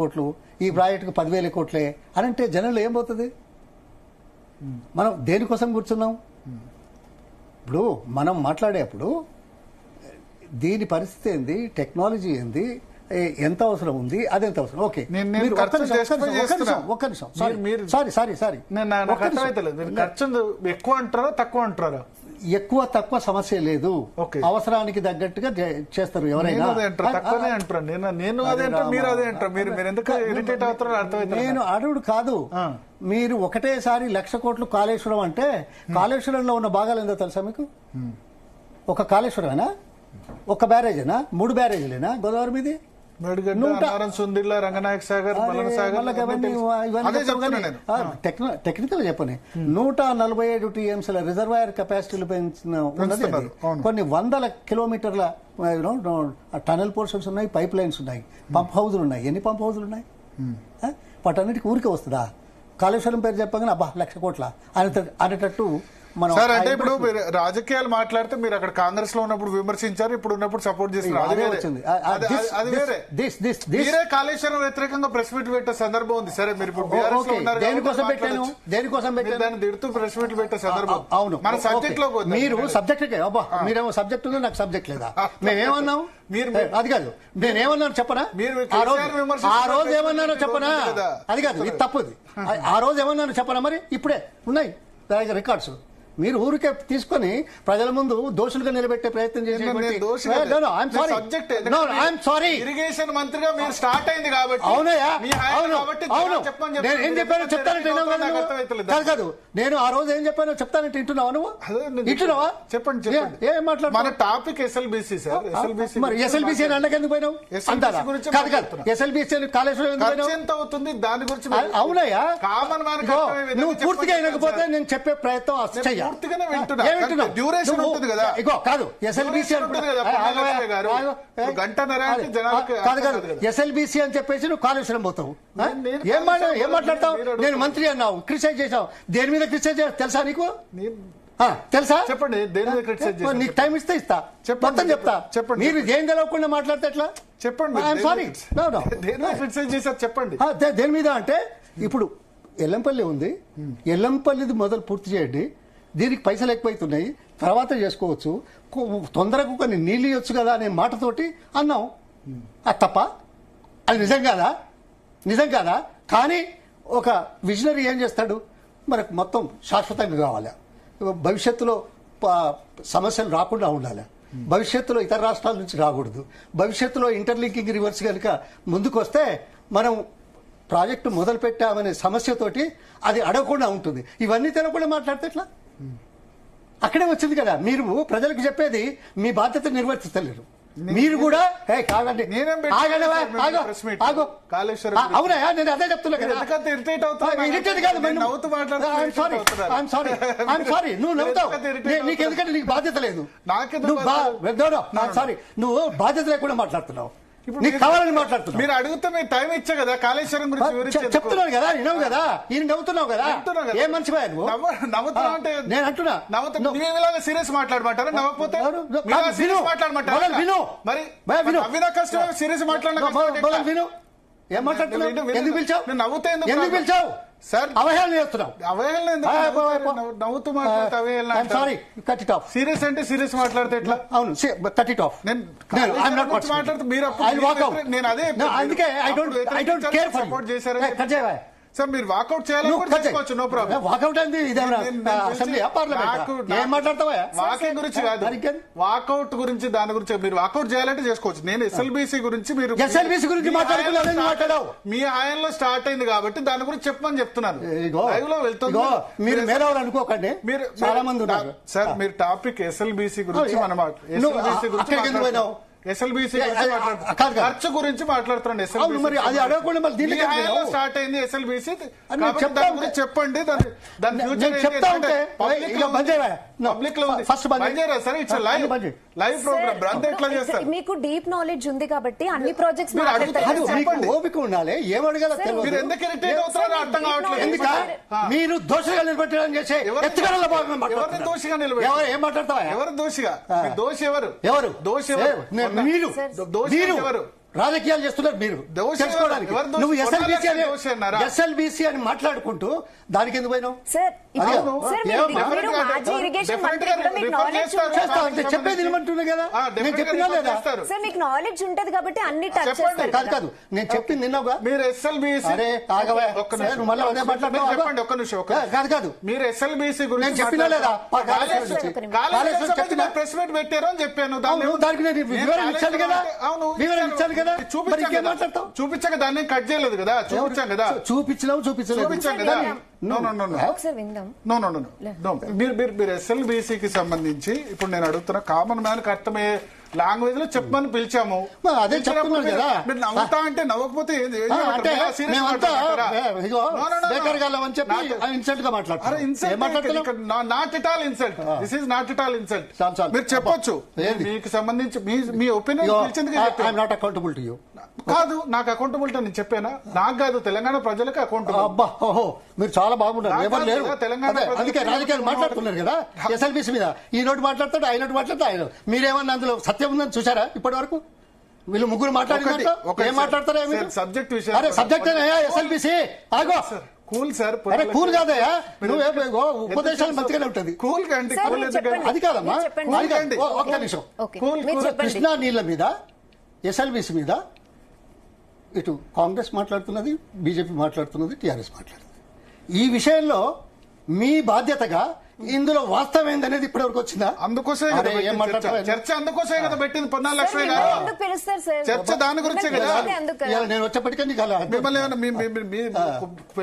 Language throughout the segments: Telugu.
కోట్లు, ఈ ప్రాజెక్టుకు 10,000 కోట్లే అని అంటే జనంలో ఏం పోతుంది? మనం దేనికోసం కూర్చున్నాం? ఇప్పుడు మనం మాట్లాడేప్పుడు దీని పరిస్థితి ఏంది, టెక్నాలజీ ఏంది, ఎంత అవసరం ఉంది, అదెంత అవసరం. ఓకే, ఒక్క నిమిషం. సారీ, ఖర్చు ఎక్కువ అంటారా తక్కువ అంటారా? ఎక్కువ తక్కువ సమస్య లేదు, అవసరానికి తగ్గట్టుగా చేస్తారు ఎవరైనా. నేను అడుగుడు కాదు, మీరు ఒకటేసారి 1,00,000 కోట్లు కాళేశ్వరం అంటే కాళేశ్వరంలో ఉన్న భాగాలు ఏందో తెలుసా మీకు? ఒక కాళేశ్వరమేనా, ఒక బ్యారేజేనా, 3 బ్యారేజీలేనా గోదావరి మీది? రంగనాయక సాగర్, టెక్నికల్ చెప్పని 147 టీఎంసీల రిజర్వాయర్ కెపాసిటీలు పెంచిన ఉన్నది. కొన్ని వందల కిలోమీటర్ల టనల్ పోర్షన్స్ ఉన్నాయి, పైప్ లైన్స్ ఉన్నాయి, పంప్ హౌజులు ఉన్నాయి. ఎన్ని పంప్ హౌజులు ఉన్నాయి? వాటన్నిటికి ఊరికే వస్తుందా? కాళేశ్వరం పేరు చెప్పగానే అబ్బా 1,00,000 కోట్ల అనేటట్టు సార్. అంటే ఇప్పుడు రాజకీయాలు మాట్లాడితే మీరు అక్కడ కాంగ్రెస్ లో ఉన్నప్పుడు విమర్శించారు, ఇప్పుడు ఉన్నప్పుడు సపోర్ట్ చేస్తున్నారు. మీరే కాళేశ్వరం వ్యతిరేకంగా ప్రెస్ మీట్ పెట్టే సందర్భం ఉంది. సరే, మీరు ఇప్పుడు దాన్ని తిడుతూ ప్రెస్ మీట్ పెట్టే సందర్భం. అవును, మన సబ్జెక్ట్ లో మీరు సబ్జెక్ట్ మీరేమో సబ్జెక్ట్ ఉందో నాకు సబ్జెక్ట్ లేదా? మేమేమన్నాం? మీరు అది కాదు, నేనేమన్నాను చెప్పనా? ఆ రోజు ఏమన్నానో చెప్పనా? అది కాదు, ఇది తప్పుది. ఆ రోజు ఏమన్నానో చెప్పనా? మరి ఇప్పుడే ఉన్నాయి రికార్డ్స్. మీరు ఊరికే తీసుకొని ప్రజల ముందు దోషులుగా నిలబెట్టే ప్రయత్నం చేసి ఇరిగేషన్ మంత్రిగా మీరు స్టార్ట్ అయింది కాబట్టి. ఏం చెప్పానో చెప్తానంటే కాదు, నేను ఆ రోజు ఏం చెప్పానో చెప్తానంటే వింటున్నావా? నువ్వు వింటున్నావా? చెప్పండి. ఏం మాట్లాడు? మన టాపిక్ ఎస్ఎల్బిసి సార్. మరి ఎస్ఎల్బిసి అని అన్నకెందుకు పోయినావు? ఎస్ఎల్బిసి కాళేశ్వరం ఎంత అవుతుంది దాని గురించి? అవునయ్యా, నువ్వు పూర్తిగా వినకపోతే నేను చెప్పే ప్రయత్నం చెయ్య. డ్యూరేషన్ ఉంటుంది కదా. కాదు, ఎస్ఎల్బిసి ఎస్ఎల్బిసి అని చెప్పేసి నువ్వు కాళేశ్వరం పోతావు. ఏం మాట్లాడతావు? నేను మంత్రి అన్నావు, క్రిటిసైజ్ చేసావు. దేని మీద క్రిటిసైజ్ చేస్తా తెలుసా నీకు? తెలుసా? చెప్పండి. నీకు టైం ఇస్తే ఇస్తా, మొత్తం చెప్తా. చెప్పండి. మీరు ఏం తెలవకుండా మాట్లాడితే ఎట్లా? చెప్పండి. సారీ, క్రిటిసైజ్ చేశారు చెప్పండి. దేని మీద అంటే ఇప్పుడు ఎల్లంపల్లి ఉంది, ఎల్లంపల్లిది మొదలు పూర్తి చేయండి. దీనికి పైసలు ఎక్కువైతున్నాయి, తర్వాత చేసుకోవచ్చు, తొందరగా కొన్ని నీళ్ళు ఇవ్వచ్చు కదా అనే మాటతోటి అన్నాం. అది తప్ప? అది నిజం కాదా? నిజం కాదా? కానీ ఒక విజనరీ ఏం చేస్తాడు? మనకు మొత్తం శాశ్వతంగా కావాలి, భవిష్యత్తులో సమస్యలు రాకుండా ఉండాలి, భవిష్యత్తులో ఇతర రాష్ట్రాల నుంచి రాకూడదు, భవిష్యత్తులో ఇంటర్లింకింగ్ రివర్స్ కనుక ముందుకు వస్తే మనం ప్రాజెక్టు మొదలు పెట్టామనే సమస్యతోటి అది అడగకుండా ఉంటుంది. ఇవన్నీ తెలవకుండా మాట్లాడితే ఎట్లా? అక్కడే వచ్చింది కదా. మీరు ప్రజలకు చెప్పేది మీ బాధ్యత నిర్వర్తిస్తలేరు. మీరు కూడా కాదండి, అవునా? నేను అదే చెప్తున్నా కదా. ఇరిటేట్ కాదు, నువ్వు నవ్వుతావు. నీకు ఎందుకంటే నీకు బాధ్యత లేదు. సారీ, నువ్వు బాధ్యత లేకుండా మాట్లాడుతున్నావు. నీకు కావాలని మాట్లాడుతున్నావు. మీరు అడిగితే మీరు టైం ఇచ్చా కదా కాళేశ్వరం గురించి చెప్తున్నావు కదా, వినవు కదా, ఈయన నవ్వుతున్నావు కదా. ఏ మంచి నవ్వుతున్నావు అంటే నేను అంటున్నా. సీరియస్ మాట్లాడమంటారా? నవ్వకపోతే విను. మరి కష్టం సీరియస్ మాట్లాడిన విను. ఏం మాట్లాడుతున్నావు? ఎందుకు పిలిచావు? నవ్వుతే ఎందుకు పిలిచావు? సార్, అవహేళన చేస్తున్నావు. నవ్వుతూ మాట్లాడితే sorry, cut it of. Serious అంటే సీరియస్ మాట్లాడితే ఎట్లా? అవును, కట్ ఇట్ ఆఫ్. మాట్లాడితే మీరు నేను అదే అందుకే I don't care for support చేశారు. కట్ చేయవా సార్? మీరు వాకౌట్ చేయాలి, నో ప్రాబ్లం. వాకౌట్ అయింది అసెంబ్లీ పార్లమెంట్. ఏం మాట్లాడతావా? వాకింగ్ గురించి కాదు, వాకౌట్ గురించి. దాని గురించి మీరు వాకౌట్ చేయాలంటే చేసుకోవచ్చు. నేను ఎస్ఎల్బిసి గురించి మీరు ఎస్ఎల్బిసి గురించి మాట్లాడావు. మీ ఆయనలో స్టార్ట్ అయింది కాబట్టి దాని గురించి చెప్పమని చెప్తున్నాను. లైవ్ లో వెళ్తుంది. మీరు మేధావులు అనుకోకండి, మీరు చాలా మంది ఉన్నారు. సార్, మీరు టాపిక్ ఎస్ఎల్బిసి గురించి, మనం ఎస్ఎల్బిసి గురించి ఎస్ఎల్బిసి ఖర్చు గురించి మాట్లాడుతున్నాను. స్టార్ట్ అయింది ఎస్ఎల్బిసి, చెప్పండి. పబ్లిక్ లో లైవ్ ప్రోగ్రామ్ ఎట్లా చేస్తారు? మీకు డీప్ నాలెడ్జ్ ఉంది కాబట్టి అన్ని ప్రాజెక్ట్స్ ఓపిక ఉండాలి. ఏమడగల మీరు ఎందుకు ఇరిటేట్ అవుతారో అర్థం కావట్లేదు. మీరు దోషిగా నిలబెట్టడం చేసే ఎవరిని దోషిగా నిలబెట్టారు? ఏం మాట్లాడతావా? ఎవరు దోషిగా? దోషి ఎవరు? ఎవరు దోషి ఎవరు? మీరు దోషి ఎవరు? రాజకీయాలు చేస్తున్నారు మీరు దోష తెలుసుకోవడానికి. ఎవరు దోష? నువ్వు ఎస్ఎల్బిసి అని దోష అన్నారా? ఎస్ఎల్బిసి అని మాట్లాడుకుంటూ దానికి ఎందుకు పోయినావు? సార్ ఇప్పుడు అవును. సార్ ఏమమ్మా? మీరు మాజీ ఇరిగేషన్ Definitely మంత్రి కూడా మీకు refer నాలెడ్జ్ చేస్తారు. చేస్తా అంటే చెప్పేది వినమంటున్నా కదా, నేను చెప్పినా లేదా? సార్ మీకు నాలెడ్జ్ ఉంటది కాబట్టి అన్ని టచ్ చెప్పండి. చేస్తారు కాదు కాదు, నేను చెప్పింది నిన్నవుగా. మీరు ఎస్ఎల్బిసి అరే ఆగవే, ఒక్క నిమిషం. నువ్వు మళ్ళీ అదే మాట్లాడతావు, ఆగు. చెప్పండి ఒక్క నిమిషం కాదు కాదు, మీరు ఎస్ఎల్బిసి నేను గురించి చెప్పినా లేదా? సార్, ఒక్క నిమిషం. కాళేశ్వరం చెప్పినా? ప్రెస్ మీట్ పెట్టారు అని చెప్పాను. అవును, దానికి నేను వివరణ ఇచ్చాను కదా, అవును వివరణ ఇచ్చాను కదా, మరి చూపించాం ఇంకేం కదా. మాట్లాడతావు? చూపించాక దాన్ని కట్ చేయలేదు కదా, చూపించాం కదా, చూపించలేవు చూపించలేదు చూపించాం కదా. నో నో నో నో ఒకసారి విందాం. నో నో నో నో మీరు ఎస్ఎల్బిసికి సంబంధించి ఇప్పుడు నేను అడుగుతున్నా, కామన్ మ్యాన్ కి అర్థమయ్యే లాంగ్వేజ్ లో చెప్పమని పిలిచాము. మరి అదే చెప్తున్నాను కదా. మీరు నవ్వుతా అంటే నవ్వకపోతే ఏం చేయమంటారు? అంటే Serious మేమంతా మాట్లాడతారా? ఇగో No, no, no, no. బేకర్ గాలం అని చెప్పి ఇన్సల్ట్ గా అరే మాట్లాడతారు. ఇన్సల్ట్ ఏం మాట్లాడుతున్నావు? Not at all insult, this is not at all insult. చాలు, చాలు. మీరు చెప్పొచ్చు, ఏంది? మీకు సంబంధించి మీ ఒపీనియన్ పిలిచింది I'm not accountable to you. కాదు. నాకు అకౌంటబిలిటీ నేను చెప్పానా? నాకు కాదు, తెలంగాణ ప్రజలకు అకౌంటబుల్. అబ్బా ఓహో, మీరు చాలా బాగున్నారు, నాకు ఎవరు లేరు. కదా, తెలంగాణ అదే, ప్రజలు అందుకే రాజకీయాలు మాట్లాడుతున్నారు కదా ఎస్ఎల్బిసి మీద. ఈ నోటి మాట్లాడతాడు, ఆయన నోటి మాట్లాడతాడు ఆయన. మీరేమన్నా అందులో సత్యం ఉందని చూసారా ఇప్పటి వరకు? వీళ్ళు ముగ్గురు మాట్లాడిన ఏం మాట్లాడతారా? సబ్జెక్ట్ విషయం. అరే సబ్జెక్ట్ ఎస్ఎల్బిసి ఆగో. కూల్ సార్, అరే కూల్ కాదయ్యా, నువ్వు ఉపదేశాలు మంచిగానే ఉంటది. కూల్ కండి, సార్, కూల్ మీరు ఎందుకండి? చెప్పండి. అది కాదమ్మా, మీరు చెప్పండి. అది కాదు. చెప్పండి. ఒక్క నిమిషం. ఓకే, కూల్, మీరు కూల్. చెప్పండి. కృష్ణా నీళ్ల మీద ఎస్ఎల్బిసి మీద ఇటు కాంగ్రెస్ మాట్లాడుతున్నది, బీజేపీ మాట్లాడుతున్నది, టీఆర్ఎస్ మాట్లాడుతుంది. ఈ విషయంలో మీ బాధ్యతగా ఇందులో వాస్తవం ఏందనేది ఇప్పటివరకు వచ్చిందా? అందుకోసమే కదా అరే, ఏం పెట్టింది మాట్లాడతావు? చర్చ అందుకోసమే కదా పెట్టింది 14 సార్, లక్షలే మిమ్మల్ని కదా. ఎందుకు పిలుస్తారు సార్? చర్చ దాని గురించే కదా. మిమ్మల్ని ఎందుకు కదా? ఇవాళ నేను వచ్చేప్పటికే నీకు అలా మిమ్మల్ని ఏమన్నా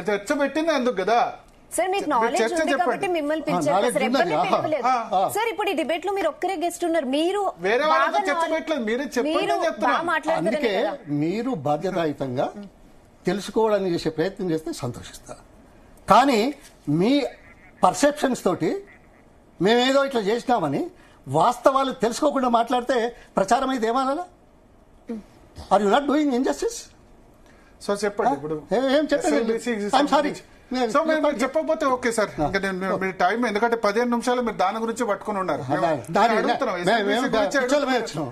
చర్చ పెట్టింది అందుకు కదా. సార్ మీకు నాలెడ్జ్ చర్చ ఉంది చెప్పండి. కాబట్టి మిమ్మల్ని పిలిచారు knowledge సార్, ఎవరిని ఉన్నది. పిలవలేదు. ఆ. సార్ ఇప్పుడు ఈ డిబేట్ లో మీరు ఒక్కరే గెస్ట్ ఉన్నారు, మీరు వేరే వాళ్ళతో బాగా చర్చ knowledge- పెట్టలేదు, మీరే చెప్పండి మీరు అని చెప్తున్నా. బాగా మాట్లాడతారని అందుకే కదా. మీరు బాధ్యతాయుతంగా తెలుసుకోవడానికి చేసే ప్రయత్నం చేస్తే సంతోషిస్తా. కానీ మీ పర్సెప్షన్స్ తోటి మేమేదో ఇట్లా చేసినామని వాస్తవాలు తెలుసుకోకుండా మాట్లాడితే ప్రచారం అయితే ఏమనాలా? Are you not doing injustice? So చెప్పండి ఇప్పుడు. ఏం చెప్పండి? I'm sorry. సో మీరు చెప్పకపోతే ఓకే సార్, ఇంకా నేను మీ టైం, ఎందుకంటే 15 నిమిషాలు మీరు దాని గురించి పట్టుకుని ఉన్నారు. దాని అడుగుతున్నాం, మేము SLBC గురించి కూర్చోలమే వచ్చినాం.